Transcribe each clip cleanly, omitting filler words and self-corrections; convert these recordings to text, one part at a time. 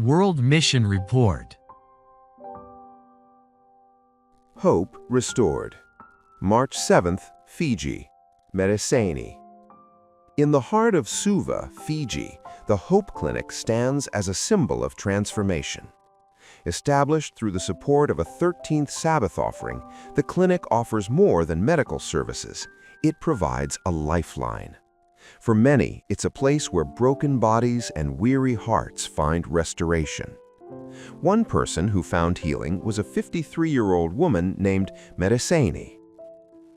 World Mission Report. Hope Restored. March 7th, Fiji, Mereseni. In the heart of Suva, Fiji, the Hope Clinic stands as a symbol of transformation. Established through the support of a 13th Sabbath offering, the clinic offers more than medical services. It provides a lifeline. For many, it's a place where broken bodies and weary hearts find restoration. One person who found healing was a 53-year-old woman named Mereseni.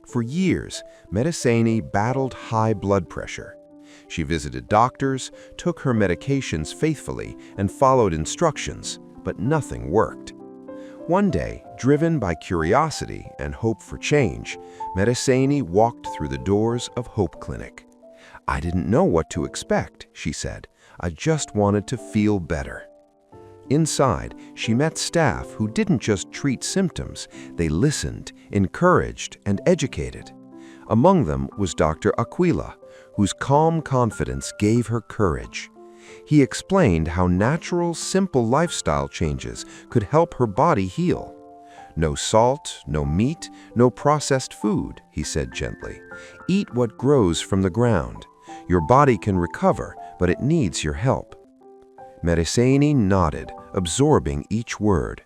For years, Mereseni battled high blood pressure. She visited doctors, took her medications faithfully, and followed instructions, but nothing worked. One day, driven by curiosity and hope for change, Mereseni walked through the doors of Hope Clinic. "I didn't know what to expect," she said. "I just wanted to feel better." Inside, she met staff who didn't just treat symptoms, they listened, encouraged, and educated. Among them was Dr. Aquila, whose calm confidence gave her courage. He explained how natural, simple lifestyle changes could help her body heal. "No salt, no meat, no processed food," he said gently. "Eat what grows from the ground. Your body can recover, but it needs your help." Mereseni nodded, absorbing each word.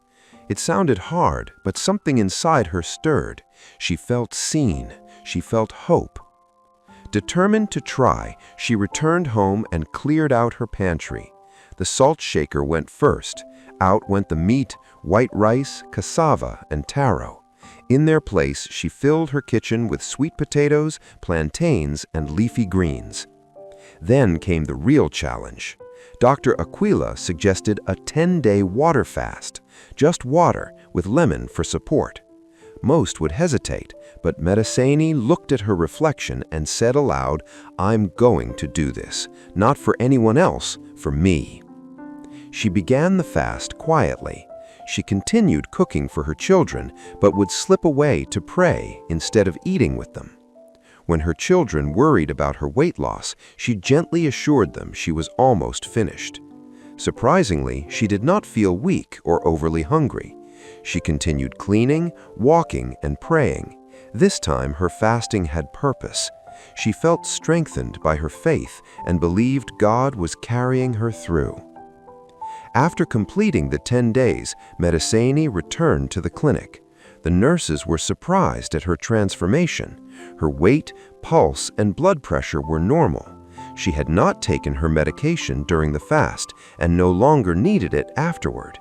It sounded hard, but something inside her stirred. She felt seen. She felt hope. Determined to try, she returned home and cleared out her pantry. The salt shaker went first. Out went the meat, white rice, cassava, and taro. In their place, she filled her kitchen with sweet potatoes, plantains, and leafy greens. Then came the real challenge. Dr. Aquila suggested a 10-day water fast, just water with lemon for support. Most would hesitate, but Mereseni looked at her reflection and said aloud, "I'm going to do this, not for anyone else, for me." She began the fast quietly. She continued cooking for her children, but would slip away to pray instead of eating with them. When her children worried about her weight loss, she gently assured them she was almost finished. Surprisingly, she did not feel weak or overly hungry. She continued cleaning, walking, and praying. This time, her fasting had purpose. She felt strengthened by her faith and believed God was carrying her through. After completing the 10 days, Mereseni returned to the clinic. The nurses were surprised at her transformation. Her weight, pulse, and blood pressure were normal. She had not taken her medication during the fast and no longer needed it afterward.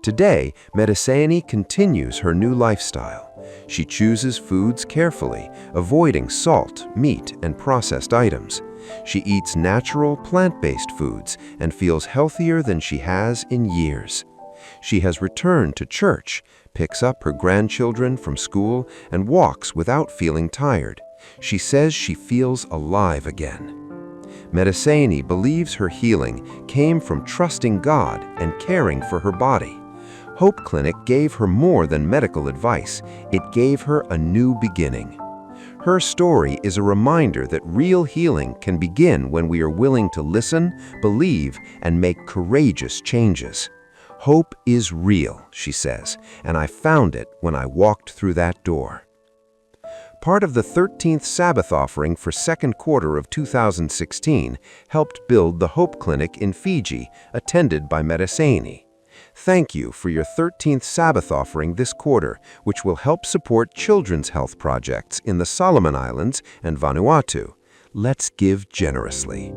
Today, Mereseni continues her new lifestyle. She chooses foods carefully, avoiding salt, meat, and processed items. She eats natural, plant-based foods and feels healthier than she has in years. She has returned to church, picks up her grandchildren from school, and walks without feeling tired. She says she feels alive again. Mereseni believes her healing came from trusting God and caring for her body. Hope Clinic gave her more than medical advice. It gave her a new beginning. Her story is a reminder that real healing can begin when we are willing to listen, believe, and make courageous changes. "Hope is real," she says, "and I found it when I walked through that door." Part of the 13th Sabbath offering for second quarter of 2016 helped build the Hope Clinic in Fiji, attended by Mereseni. Thank you for your 13th Sabbath offering this quarter, which will help support children's health projects in the Solomon Islands and Vanuatu. Let's give generously.